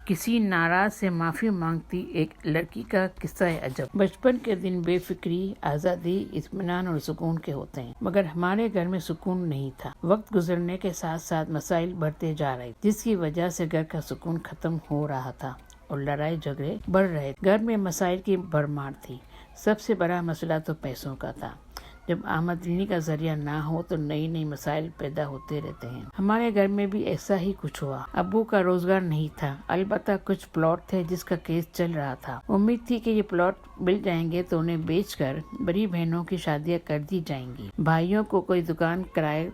کسی ناراض سے معافی مانگتی ایک لڑکی کا قصہ عجب۔ بچپن کے دن بے فکری، آزادی، اطمینان اور سکون کے ہوتے ہیں، مگر ہمارے گھر میں سکون نہیں تھا۔ وقت گزرنے کے ساتھ ساتھ مسائل بڑھتے جا رہے، جس کی وجہ سے گھر کا سکون ختم ہو رہا تھا اور لڑائی جھگڑے بڑھ رہے۔ گھر میں مسائل کی بھرمار تھی۔ سب سے بڑا مسئلہ تو پیسوں کا تھا۔ جب آمدنی کا ذریعہ نہ ہو تو نئی مسائل پیدا ہوتے رہتے ہیں۔ ہمارے گھر میں بھی ایسا ہی کچھ ہوا۔ ابو کا روزگار نہیں تھا، البتہ کچھ پلاٹ تھے جس کا کیس چل رہا تھا۔ امید تھی کہ یہ پلاٹ مل جائیں گے تو انہیں بیچ کر بڑی بہنوں کی شادیاں کر دی جائیں گی، بھائیوں کو کوئی دکان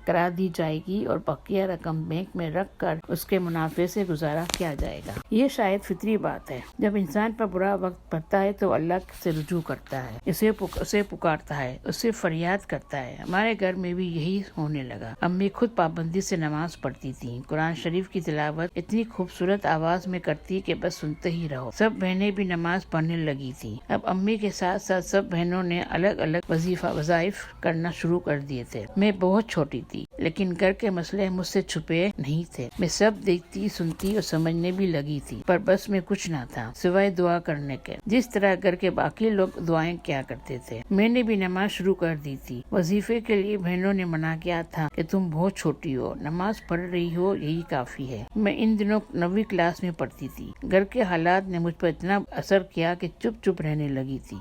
کرا دی جائے گی اور بقیہ رقم بینک میں رکھ کر اس کے منافع سے گزارا کیا جائے گا۔ یہ شاید فطری بات ہے، جب انسان پر برا وقت پڑتا ہے تو اللہ سے رجوع کرتا ہے، اسے پکارتا ہے، اس سے فریاد کرتا ہے۔ ہمارے گھر میں بھی یہی ہونے لگا۔ امی خود پابندی سے نماز پڑھتی تھی، قرآن شریف کی تلاوت اتنی خوبصورت آواز میں کرتی کہ بس سنتے ہی رہو۔ سب بہنیں بھی نماز پڑھنے لگی تھی۔ اب امی کے ساتھ ساتھ سب بہنوں نے الگ الگ وظائف کرنا شروع کر دیے تھے۔ میں بہت چھوٹی تھی، لیکن گھر کے مسئلے مجھ سے چھپے نہیں تھے۔ میں سب دیکھتی، سنتی اور سمجھنے بھی لگی تھی، پر بس میں کچھ نہ تھا سوائے دعا کرنے کے، جس طرح گھر کے باقی لوگ دعائیں کیا کرتے تھے۔ میں نے بھی نماز شروع کر دی تھی۔ وظیفے کے لیے بہنوں نے منع کیا تھا کہ تم بہت چھوٹی ہو، نماز پڑھ رہی ہو یہی کافی ہے۔ میں ان دنوں 9ویں کلاس میں پڑھتی تھی۔ گھر کے حالات نے مجھ پر اتنا اثر کیا کہ چپ رہنے لگی تھی،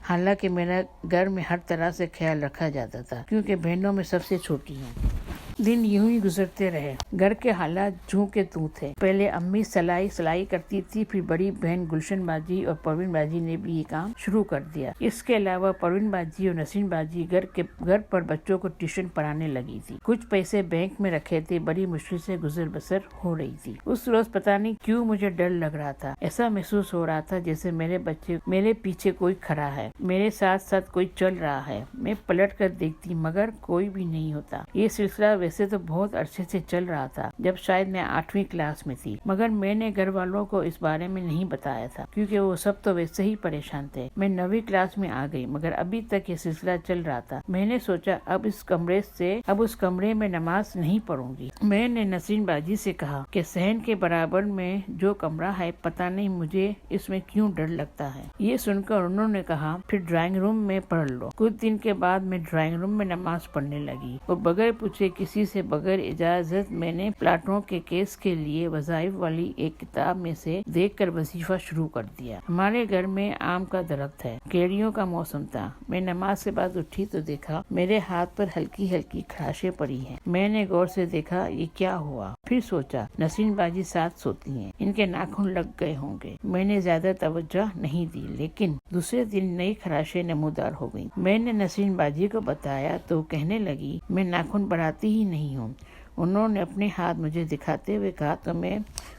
حالانکہ میرا گھر میں ہر طرح سے خیال رکھا جاتا تھا کیونکہ بہنوں میں سب سے چھوٹی ہوں۔ دن یوں ہی گزرتے رہے۔ گھر کے حالات جوں کے توں تھے۔ پہلے امی سلائی کرتی تھی، پھر بڑی بہن گلشن باجی اور پروین باجی نے بھی یہ کام شروع کر دیا۔ اس کے علاوہ پروین باجی اور نسرین باجی گھر پر بچوں کو ٹیوشن پڑھانے لگی تھی۔ کچھ پیسے بینک میں رکھے تھے، بڑی مشکل سے گزر بسر ہو رہی تھی۔ اس روز پتہ نہیں کیوں مجھے ڈر لگ رہا تھا۔ ایسا محسوس ہو رہا تھا جیسے میرے پیچھے کوئی کھڑا ہے، میرے ساتھ ساتھ کوئی چل رہا ہے۔ میں پلٹ کر دیکھتی مگر کوئی بھی نہیں ہوتا۔ یہ سلسلہ ویسے تو بہت عرصے سے چل رہا تھا، جب شاید میں 8ویں کلاس میں تھی، مگر میں نے گھر والوں کو اس بارے میں نہیں بتایا تھا کیونکہ وہ سب تو ویسے ہی پریشان تھے۔ میں 9ویں کلاس میں آ گئی، مگر ابھی تک یہ سلسلہ چل رہا تھا۔ میں نے سوچا اب اس کمرے میں نماز نہیں پڑھوں گی۔ میں نے نسرین باجی سے کہا کہ صحن کے برابر میں جو کمرہ ہے، پتہ نہیں مجھے اس میں کیوں ڈر لگتا ہے۔ یہ سن کر انہوں نے کہا پھر ڈرائنگ روم میں پڑھ لو۔ کچھ دن کے بعد میں ڈرائنگ روم میں نماز پڑھنے لگی اور بغیر پوچھے کسی سے، بغیر اجازت، میں نے پلاٹوں کے کیس کے لیے وظائف والی ایک کتاب میں سے دیکھ کر وظیفہ شروع کر دیا۔ ہمارے گھر میں آم کا درخت ہے، کیڑیوں کا موسم تھا۔ میں نماز کے بعد اٹھی تو دیکھا میرے ہاتھ پر ہلکی خراشیں پڑی ہیں۔ میں نے غور سے دیکھا یہ کیا ہوا، پھر سوچا نسرین باجی ساتھ سوتی ہیں، ان کے ناخن لگ گئے ہوں گے۔ میں نے زیادہ توجہ نہیں دی، لیکن دوسرے دن نئی خراشیں نمودار ہو گئیں۔ میں نے نسرین باجی کو بتایا تو کہنے لگی میں ناخن بڑھاتی ہی نہیں ہوں۔ انہوں نے اپنے ہاتھ مجھے دکھاتے ہوئے کہا تو میں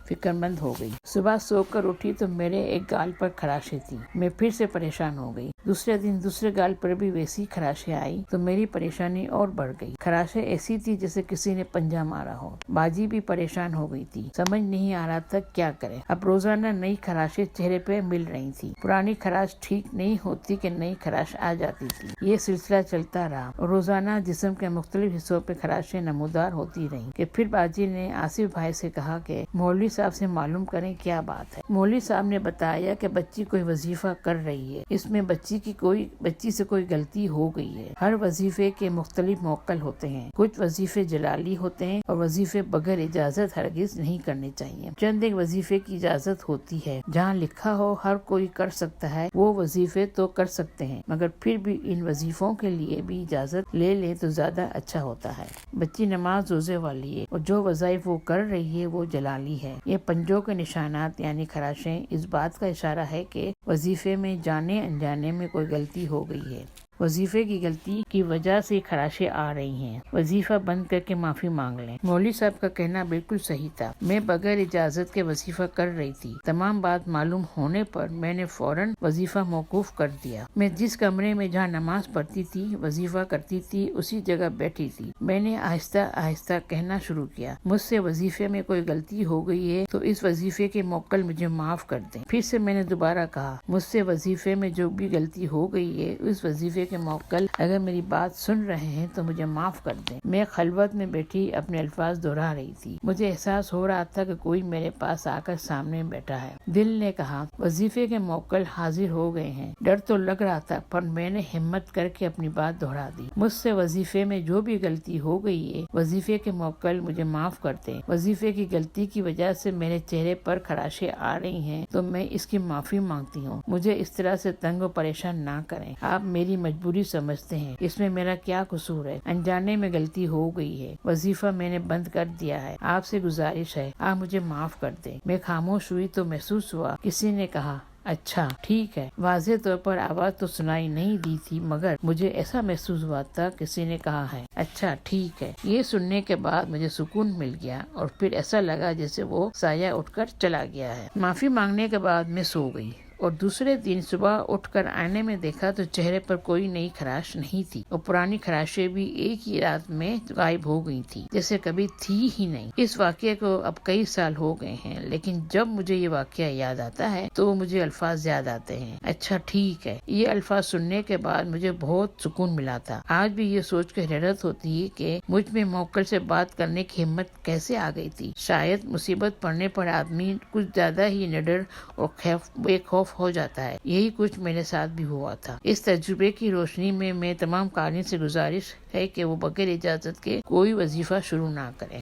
فکر مند ہو گئی۔ صبح سو کر اٹھی تو میرے ایک گال پر خراشیں تھیں۔ میں پھر سے پریشان ہو گئی۔ دوسرے دن دوسرے گال پر بھی ویسی خراشیں آئی تو میری پریشانی اور بڑھ گئی۔ خراشیں ایسی تھی جیسے کسی نے پنجہ مارا ہو۔ باجی بھی پریشان ہو گئی تھی، سمجھ نہیں آ رہا تھا کیا کرے۔ اب روزانہ نئی خراشیں چہرے پہ مل رہی تھی۔ پرانی خراش ٹھیک نہیں ہوتی کہ نئی خراش آ جاتی تھی۔ یہ سلسلہ چلتا رہا اور روزانہ جسم کے مختلف حصوں پہ خراشیں نمودار ہوتی رہیں کہ پھر باجی نے آصف بھائی سے کہا کہ مولوی صاحب سے معلوم کریں کیا بات ہے۔ مولوی صاحب نے بتایا کہ بچی کوئی وظیفہ کر رہی ہے، اس میں بچی سے کوئی غلطی ہو گئی ہے۔ ہر وظیفے کے مختلف موکل ہوتے ہیں، کچھ وظیفے جلالی ہوتے ہیں اور وظیفے بغیر اجازت ہرگز نہیں کرنے چاہیے۔ چند ایک وظیفے کی اجازت ہوتی ہے، جہاں لکھا ہو ہر کوئی کر سکتا ہے، وہ وظیفے تو کر سکتے ہیں، مگر پھر بھی ان وظیفوں کے لیے بھی اجازت لے لیں تو زیادہ اچھا ہوتا ہے۔ بچی نماز روزے والی ہے اور جو وظائف وہ کر رہی ہے وہ جلالی ہے۔ یہ پنجوں کے نشانات یعنی خراشیں اس بات کا اشارہ ہے کہ وظیفے میں جانے انجانے میں کوئی غلطی ہو گئی ہے۔ وظیفے کی غلطی کی وجہ سے خراشیں آ رہی ہیں، وظیفہ بند کر کے معافی مانگ لیں۔ مولوی صاحب کا کہنا بالکل صحیح تھا۔ میں بغیر اجازت کے وظیفہ کر رہی تھی۔ تمام بات معلوم ہونے پر میں نے فوراً وظیفہ موقوف کر دیا۔ میں جس کمرے میں جہاں نماز پڑھتی تھی، وظیفہ کرتی تھی، اسی جگہ بیٹھی تھی۔ میں نے آہستہ آہستہ کہنا شروع کیا مجھ سے وظیفے میں کوئی غلطی ہو گئی ہے تو اس وظیفے کے موکل مجھے معاف کر دیں۔ پھر سے میں نے دوبارہ کہا مجھ سے وظیفے میں جو بھی غلطی ہو گئی ہے اس وظیفے کے موکل اگر میری بات سن رہے ہیں تو مجھے معاف کر دیں۔ میں خلوت میں بیٹھی اپنے الفاظ دہرا رہی تھی۔ مجھے احساس ہو رہا تھا کہ کوئی میرے پاس آ کر سامنے بیٹھا ہے۔ دل نے کہا وظیفے کے موکل حاضر ہو گئے ہیں۔ ڈر تو لگ رہا تھا پر میں نے ہمت کر کے اپنی بات دہرا دی۔ مجھ سے وظیفے میں جو بھی غلطی ہو گئی ہے وظیفے کے موکل مجھے معاف کر دیں۔ وظیفے کی غلطی کی وجہ سے میرے چہرے پر خراشیں آ رہی ہیں تو میں اس کی معافی مانگتی ہوں۔ مجھے اس طرح سے تنگ و پریشان نہ کریں۔ آپ میری مجبوری سمجھتے ہیں، اس میں میرا کیا قصور ہے؟ انجانے میں غلطی ہو گئی ہے، وظیفہ میں نے بند کر دیا ہے۔ آپ سے گزارش ہے آپ مجھے معاف کر دیں۔ میں خاموش ہوئی تو محسوس ہوا کسی نے کہا اچھا ٹھیک ہے۔ واضح طور پر آواز تو سنائی نہیں دی تھی مگر مجھے ایسا محسوس ہوا تھا کسی نے کہا ہے اچھا ٹھیک ہے۔ یہ سننے کے بعد مجھے سکون مل گیا اور پھر ایسا لگا جیسے وہ سایہ اٹھ کر چلا گیا ہے۔ معافی مانگنے کے بعد میں سو گئی اور دوسرے دن صبح اٹھ کر آئینے میں دیکھا تو چہرے پر کوئی نئی خراش نہیں تھی اور پرانی خراشیں بھی ایک ہی رات میں غائب ہو گئی تھی جیسے کبھی تھی ہی نہیں۔ اس واقعے کو اب کئی سال ہو گئے ہیں لیکن جب مجھے یہ واقعہ یاد آتا ہے تو مجھے الفاظ یاد آتے ہیں۔ اچھا ٹھیک ہے، یہ الفاظ سننے کے بعد مجھے بہت سکون ملا تھا۔ آج بھی یہ سوچ کر حیرت ہوتی ہے کہ مجھ میں موکل سے بات کرنے کی ہمت کیسے آ گئی تھی۔ شاید مصیبت پڑنے پر آدمی کچھ زیادہ ہی نڈر اور بے خوف ہو جاتا ہے۔ یہی کچھ میرے ساتھ بھی ہوا تھا۔ اس تجربے کی روشنی میں تمام قارئین سے گزارش ہے کہ وہ بغیر اجازت کے کوئی وظیفہ شروع نہ کریں۔